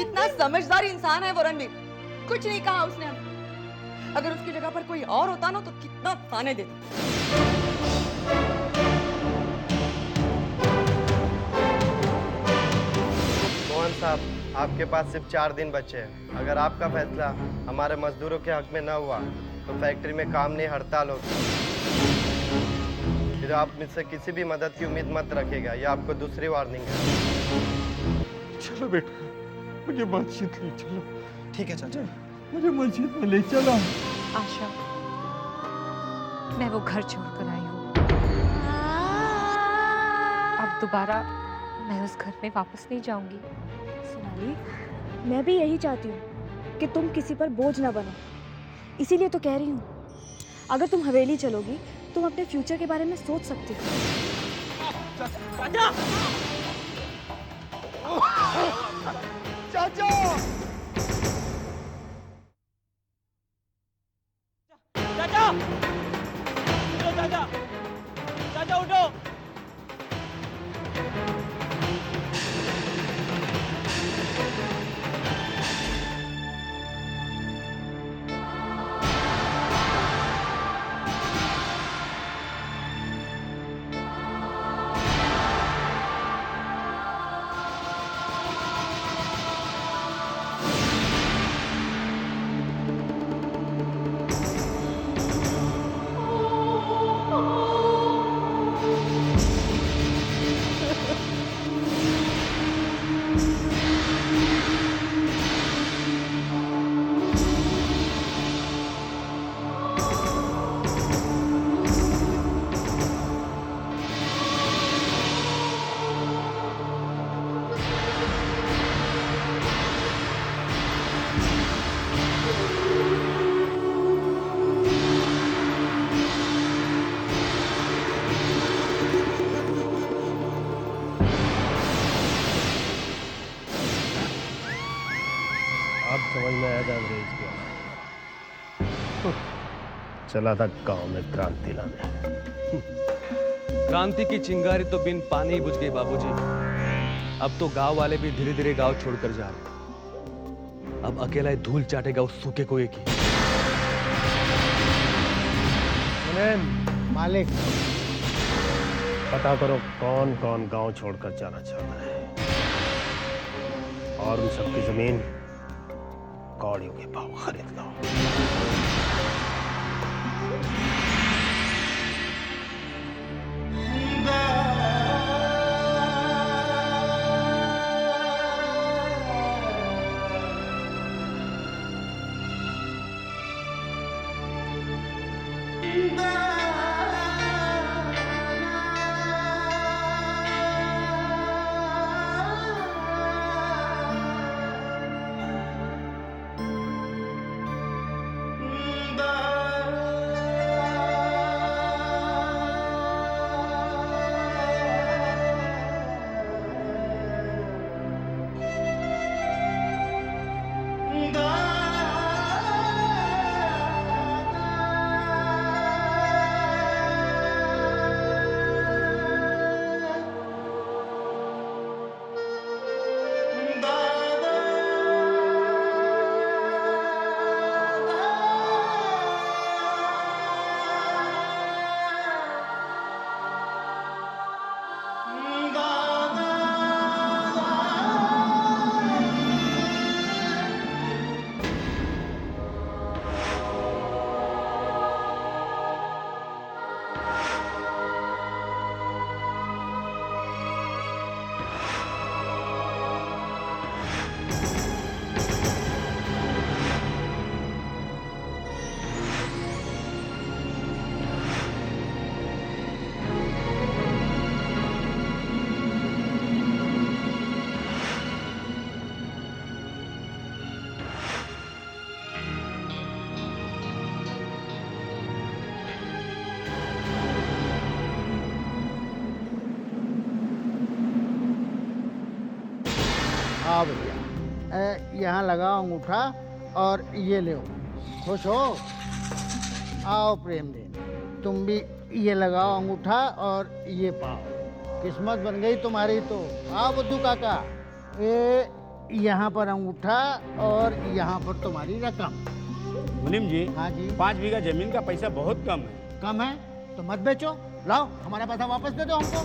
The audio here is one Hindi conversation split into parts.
कितना समझदार इंसान है वो रणवीर, कुछ नहीं कहा उसने हमें। अगर उसकी जगह पर कोई और होता ना तो कितना ताने देता। मोहन साहब, आपके पास सिर्फ 4 दिन बचे हैं। अगर आपका फैसला हमारे मजदूरों के हक में न हुआ तो फैक्ट्री में काम नहीं, हड़ताल होगी। फिर आप मुझसे किसी भी मदद की उम्मीद मत रखिएगा। यह आपको दूसरी वार्निंग है। चलो बेटा, मुझे मस्जिद ले चलो। ठीक है चाचा। मुझे मस्जिद में ले चलो। आशा, मैं वो घर छोड़कर आई हूँ। अब दोबारा मैं उस घर में वापस नहीं जाऊंगी। सोनाली, मैं भी यही चाहती हूँ कि तुम किसी पर बोझ ना बनो। इसीलिए तो कह रही हूँ, अगर तुम हवेली चलोगी तुम अपने फ्यूचर के बारे में सोच सकती हो। चाचा! चाचा! चाचा! उठो चाचा! चाचा उठो! अब समझ में आया था अंग्रेज को। चला था गांव में क्रांति लाने। क्रांति की चिंगारी तो बिन पानी ही बुझ गई बाबूजी। अब तो गांव वाले भी धीरे धीरे गांव छोड़कर जा रहे। अब अकेला ही धूल चाटेगा उस सूखे कुएं की। मालिक, पता करो कौन कौन गांव छोड़कर जाना चाहता है और उन सबकी जमीन कौड़ियों के भाव खरीद लो। हाँ भैया, यहाँ लगाओ अंगूठा और ये ले। खुश हो? आओ प्रेम देने, तुम भी ये लगाओ अंगूठा और ये पाओ। किस्मत बन गई तुम्हारी तो। आओ बुद्धू काका, यहाँ पर अंगूठा और यहाँ पर तुम्हारी रकम। मुनीम जी, हाँ जी। 5 बीघा जमीन का पैसा बहुत कम है। कम है तो मत बेचो, लाओ हमारा पैसा वापस दे दो हमको।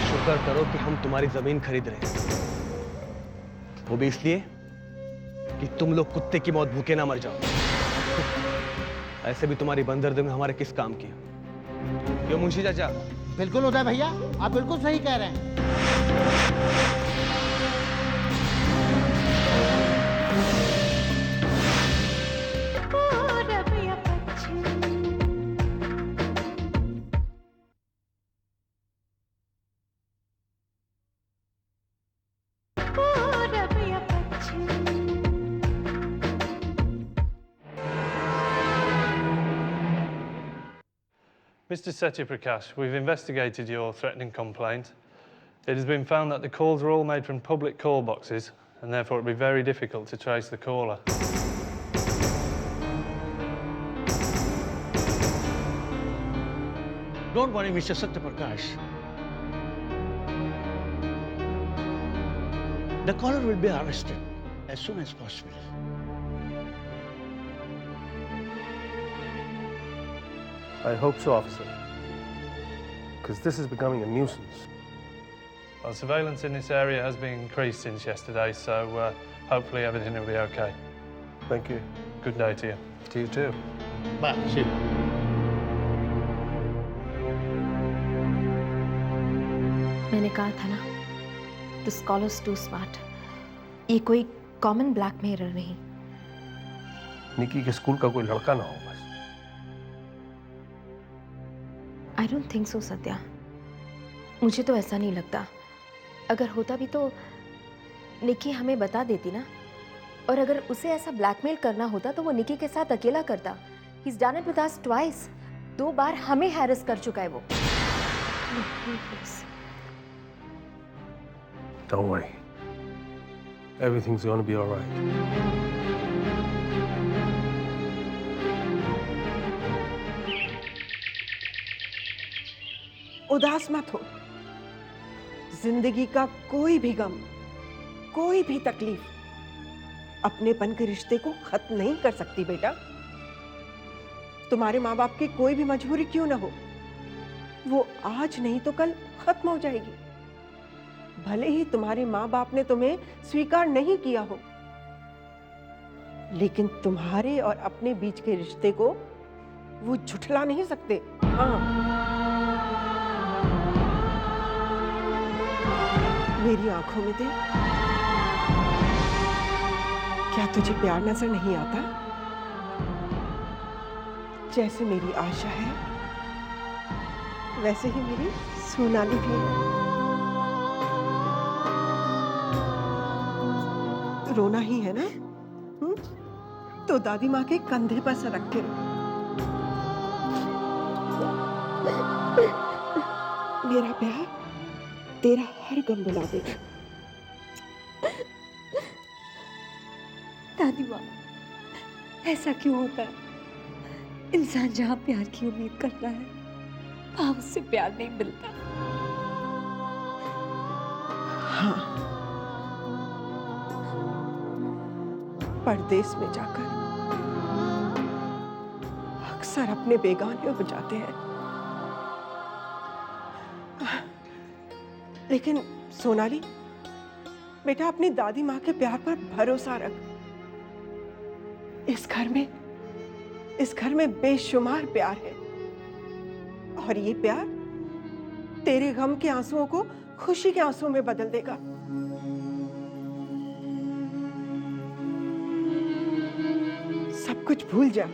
शुक्र करो कि हम तुम्हारी जमीन खरीद रहे हैं, वो भी इसलिए कि तुम लोग कुत्ते की मौत भूखे ना मर जाओ। ऐसे भी तुम्हारी बंदर में हमारे किस काम की? क्यों मुंशी चाचा? बिल्कुल उदय भैया, आप बिल्कुल सही कह रहे हैं। Mr. Satyaprakash, we've investigated your threatening complaint. It has been found that the calls are all made from public call boxes, and therefore it will be very difficult to trace the caller. Don't worry, Mr. Satyaprakash. The caller will be arrested as soon as possible. I hope so, officer. Because this is becoming a nuisance. Well, surveillance in this area has been increased since yesterday, so hopefully everything will be okay. Thank you. Good day to you. To you too. Bye. See you. मैंने कहा था ना, दिस कॉलर्स टू स्मार्ट। ये कोई कॉमन ब्लैकमेलर नहीं। निकी के स्कूल का कोई लड़का ना हो बस। I don't think so Satya, मुझे तो ऐसा नहीं लगता। अगर होता भी तो निकी हमें बता देती ना, और अगर उसे ऐसा ब्लैकमेल करना होता तो वो निकी के साथ अकेला करता। He is done it with us twice. 2 बार हमें हैरेस कर चुका है वो। Don't worry. Everything's going to be all right. उदास मत हो। जिंदगी का कोई भी गम, कोई भी तकलीफ अपनेपन के रिश्ते को खत्म नहीं कर सकती बेटा। तुम्हारे माँ बाप की कोई भी मजबूरी क्यों ना हो, वो आज नहीं तो कल खत्म हो जाएगी। भले ही तुम्हारे माँ बाप ने तुम्हें स्वीकार नहीं किया हो, लेकिन तुम्हारे और अपने बीच के रिश्ते को वो झुठला नहीं सकते। हाँ, मेरी आंखों में देख, क्या तुझे प्यार नजर नहीं आता? जैसे मेरी आशा है, वैसे ही मेरी सोनाली भी है। रोना ही है ना? तो दादी माँ के कंधे पर सर रख के रो। मेरा प्यार तेरा हर गम भुला देगा। दादी माँ, ऐसा क्यों होता है? इंसान जहाँ प्यार की उम्मीद करता है, वहाँ उससे प्यार नहीं मिलता। हाँ, परदेश में जाकर अक्सर अपने बेगाने हो जाते हैं। लेकिन सोनाली बेटा, अपनी दादी माँ के प्यार पर भरोसा रख। इस घर में बेशुमार प्यार है, और ये प्यार तेरे गम के आंसुओं को खुशी के आंसुओं में बदल देगा। सब कुछ भूल जा।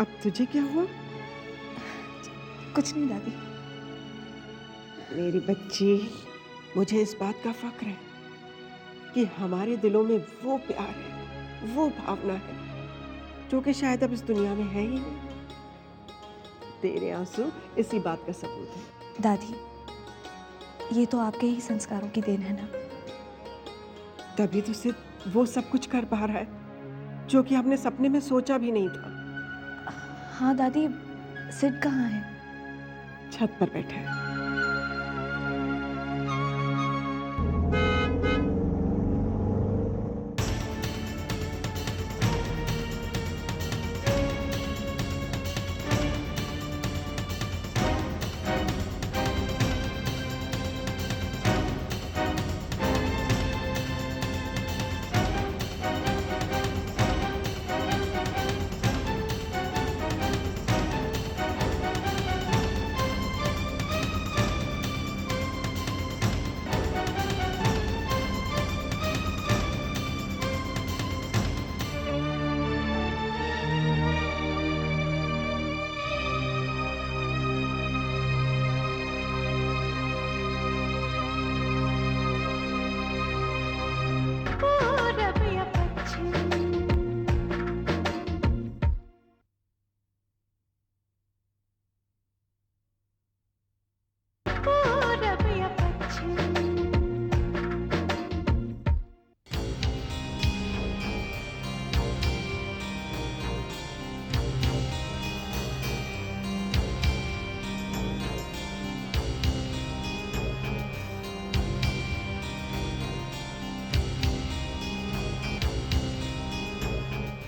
अब तुझे क्या हुआ? कुछ नहीं दादी। मेरी बच्ची, मुझे इस बात का फक्र है कि हमारे दिलों में वो प्यार है, वो भावना है जो कि शायद अब इस दुनिया में है ही नहीं। तेरे आंसू इसी बात का सबूत है। दादी, ये तो आपके ही संस्कारों की देन है ना। तभी तो सिर्फ वो सब कुछ कर पा रहा है जो कि हमने सपने में सोचा भी नहीं था। हाँ दादी, सिड कहाँ है? छत पर बैठे हैं।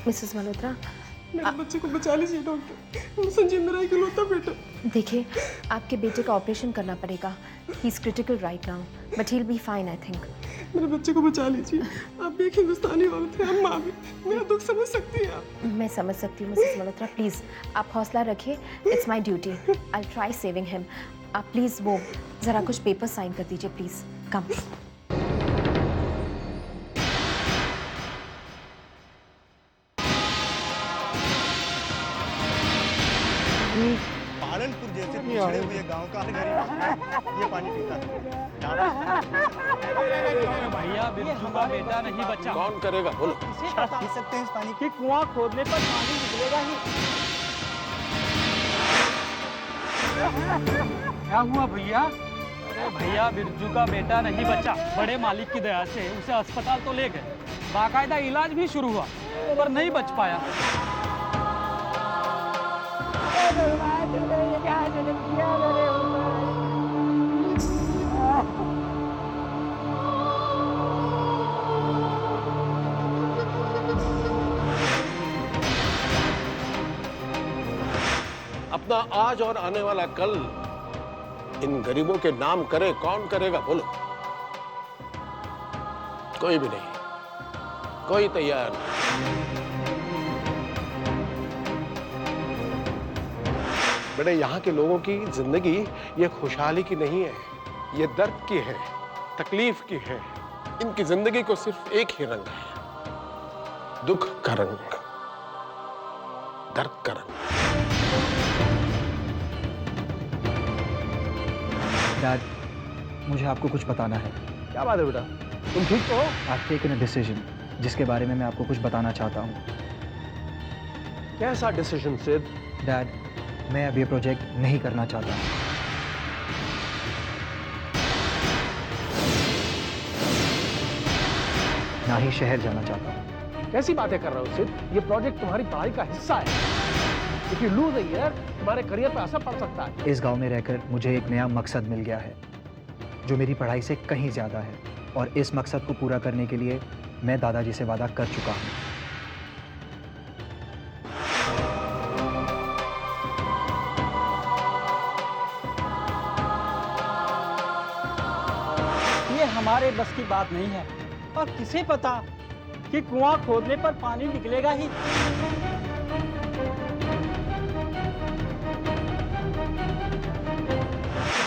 मिसेस मल्होत्रा, मेरे बच्चे को बचा लीजिए डॉक्टर, संजीव मेरा इकलौता बेटा। देखिए, आपके बेटे का ऑपरेशन करना पड़ेगा। He is critical right now, but he will be fine I think. मेरे बच्चे को बचा लीजिए। आप भी एक हिंदुस्तानी औरत हैं, आप माँ भी, मेरा दुख समझ सकती हैं आप। मैं समझ सकती हूँ मिसेस मल्होत्रा, प्लीज आप हौसला रखिए। It's my duty, I will try saving him. आप प्लीज वो जरा कुछ पेपर साइन कर दीजिए प्लीज। कम। पालनपुर जैसे पिछड़े हुए गांव का हर गरीब ये पानी पीता है। भैया बिरजू का बेटा नहीं बचा। कौन करेगा बोलो? पी सकते हैं इस पानी की? कुआं खोदने पर पानी निकलेगा ही। क्या हुआ भैया? अरे भैया बिरजू का बेटा नहीं बचा। बड़े मालिक की दया से उसे अस्पताल तो ले गए, बाकायदा इलाज भी शुरू हुआ, पर नहीं बच पाया। अपना आज और आने वाला कल इन गरीबों के नाम करे, कौन करेगा बोलो? कोई भी नहीं, कोई तैयार नहीं। बेटे, यहाँ के लोगों की जिंदगी ये खुशहाली की नहीं है, ये दर्द की है, तकलीफ की है। इनकी जिंदगी को सिर्फ एक ही रंग है, दुख का रंग, दर्द का रंग। डैड, मुझे आपको कुछ बताना है। क्या बात है बेटा, तुम ठीक तो हो? I've taken a decision, जिसके बारे में मैं आपको कुछ बताना चाहता हूँ। कैसा डिसीजन सिद? डैड, मैं अब ये प्रोजेक्ट नहीं करना चाहता। ना ही शहर जाना चाहता हूँ। कैसी बातें कर रहे हो सिद? ये प्रोजेक्ट तुम्हारी पढ़ाई का हिस्सा है। If you lose a year, तुम्हारे करियर पर असर पड़ सकता है। इस गांव में रहकर मुझे एक नया मकसद मिल गया है, जो मेरी पढ़ाई से कहीं ज्यादा है, और इस मकसद को पूरा करने के लिए मैं दादाजी से वादा कर चुका हूँ। ये हमारे बस की बात नहीं है, और किसे पता कि कुआं खोदने पर पानी निकलेगा ही।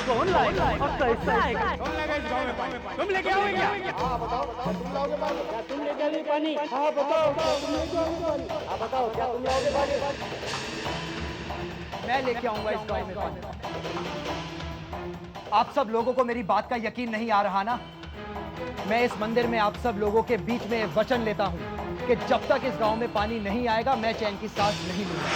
कौन लाएगा और कैसे आएगा? कौन लाएगा इस गांव में पानी? तुम लेके आओगे क्या? हाँ बताओ, तुम लाओगे पानी? क्या तुम लेके आओगे पानी? हाँ बताओ, तुम लेके आओगे पानी? हाँ बताओ, क्या तुम लाओगे पानी? मैं लेके आऊंगा इस गांव में पानी। आप सब लोगों को मेरी बात का यकीन नहीं आ रहा ना? मैं इस मंदिर में आप सब लोगों के बीच में वचन लेता हूं कि जब तक इस गांव में पानी नहीं आएगा, मैं चैन की सांस नहीं लूंगा।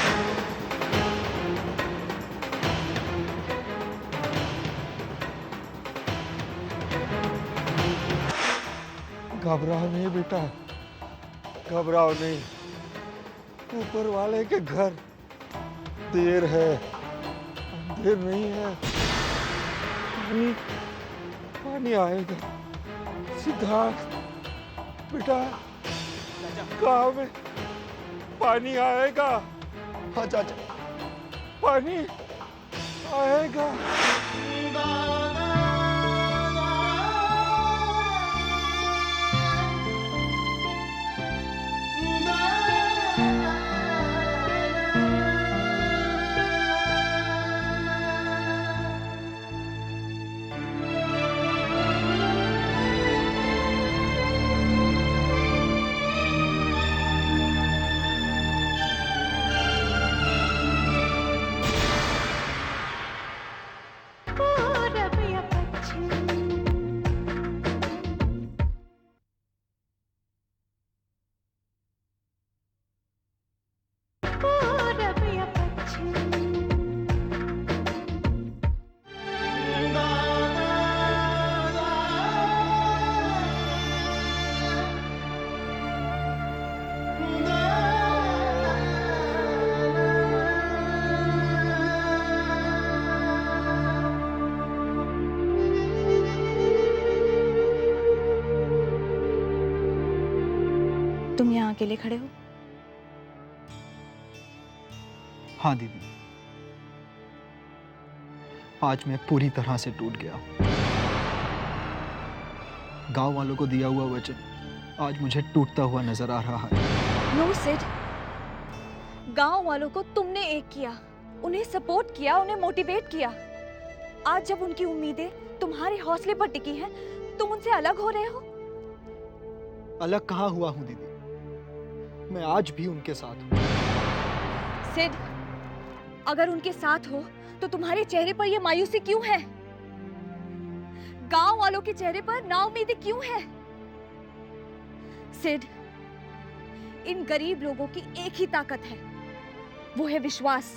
घबराओ नहीं बेटा, घबराओ नहीं। ऊपर वाले के घर देर है, अंधेर नहीं है। पानी पानी आएगा। सिद्धार्थ बेटा, गाँव में पानी आएगा। हाँ चाचा, पानी आएगा। तुम यहाँ अकेले खड़े हो? हाँ दीदी, आज मैं पूरी तरह से टूट गया। गांव वालों को दिया हुआ वचन आज मुझे टूटता हुआ नजर आ रहा है। नो सिड, गांव वालों को तुमने एक किया, उन्हें सपोर्ट किया, उन्हें मोटिवेट किया। आज जब उनकी उम्मीदें तुम्हारे हौसले पर टिकी हैं, तुम उनसे अलग हो रहे हो। अलग कहाँ हुआ हूँ दीदी, मैं आज भी उनके साथ हूँ। सिड, अगर उनके साथ हो तो तुम्हारे चेहरे पर यह मायूसी क्यों है? गांव वालों के चेहरे पर नाउम्मीदी क्यों है? सिड, इन गरीब लोगों की एक ही ताकत है, वो है विश्वास,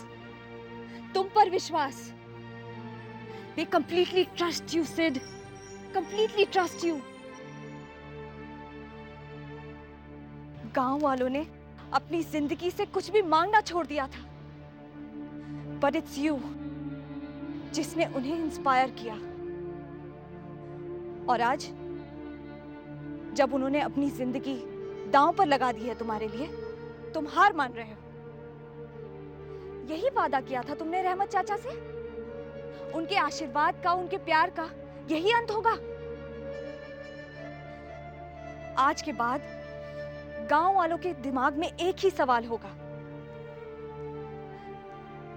तुम पर विश्वास। They completely trust you, Sid. Completely trust you. गांव वालों ने अपनी जिंदगी से कुछ भी मांगना छोड़ दिया था, but it's you जिसने उन्हें इंस्पायर किया। और आज जब उन्होंने अपनी जिंदगी दांव पर लगा दी है तुम्हारे लिए, तुम हार मान रहे हो। यही वादा किया था तुमने रहमत चाचा से, उनके आशीर्वाद का, उनके प्यार का यही अंत होगा। आज के बाद गांव वालों के दिमाग में एक ही सवाल होगा,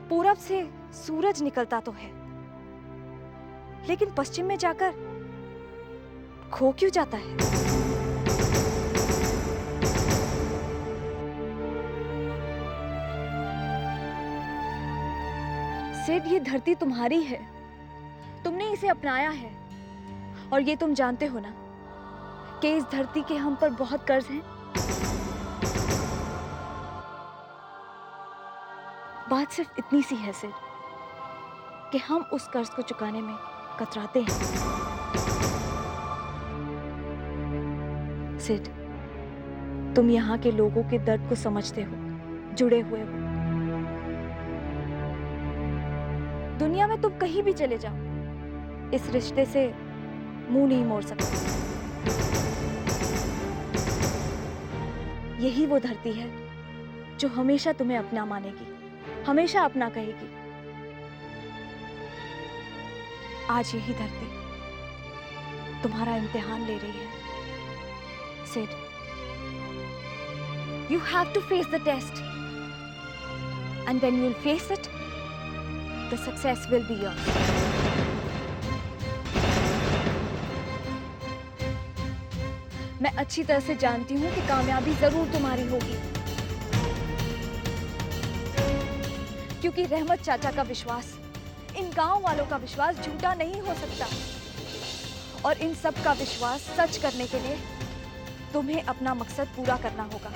पूरब से सूरज निकलता तो है, लेकिन पश्चिम में जाकर खो क्यों जाता है? सिड, ये धरती तुम्हारी है, तुमने इसे अपनाया है, और ये तुम जानते हो ना कि इस धरती के हम पर बहुत कर्ज हैं। बात सिर्फ इतनी सी है सिड कि हम उस कर्ज को चुकाने में कतराते हैं। सिड, तुम यहाँ के लोगों के दर्द को समझते हो, जुड़े हुए हो। दुनिया में तुम कहीं भी चले जाओ, इस रिश्ते से मुंह नहीं मोड़ सकते। यही वो धरती है जो हमेशा तुम्हें अपना मानेगी, हमेशा अपना कहेगी। आज यही धरती तुम्हारा इम्तिहान ले रही है। Sid, you have to face the test, and when you'll face it, the success will be yours. मैं अच्छी तरह से जानती हूँ कि कामयाबी जरूर तुम्हारी होगी, क्योंकि रहमत चाचा का विश्वास, इन गांव वालों का विश्वास झूठा नहीं हो सकता। और इन सब का विश्वास सच करने के लिए तुम्हें अपना मकसद पूरा करना होगा।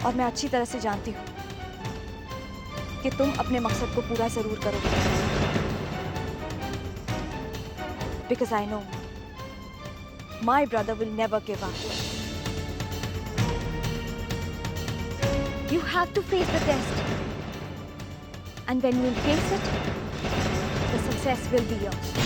और मैं अच्छी तरह से जानती हूँ कि तुम अपने मकसद को पूरा जरूर करोगे। Because I know my brother will never give up. You have to face the test. And when you face it, the success will be yours.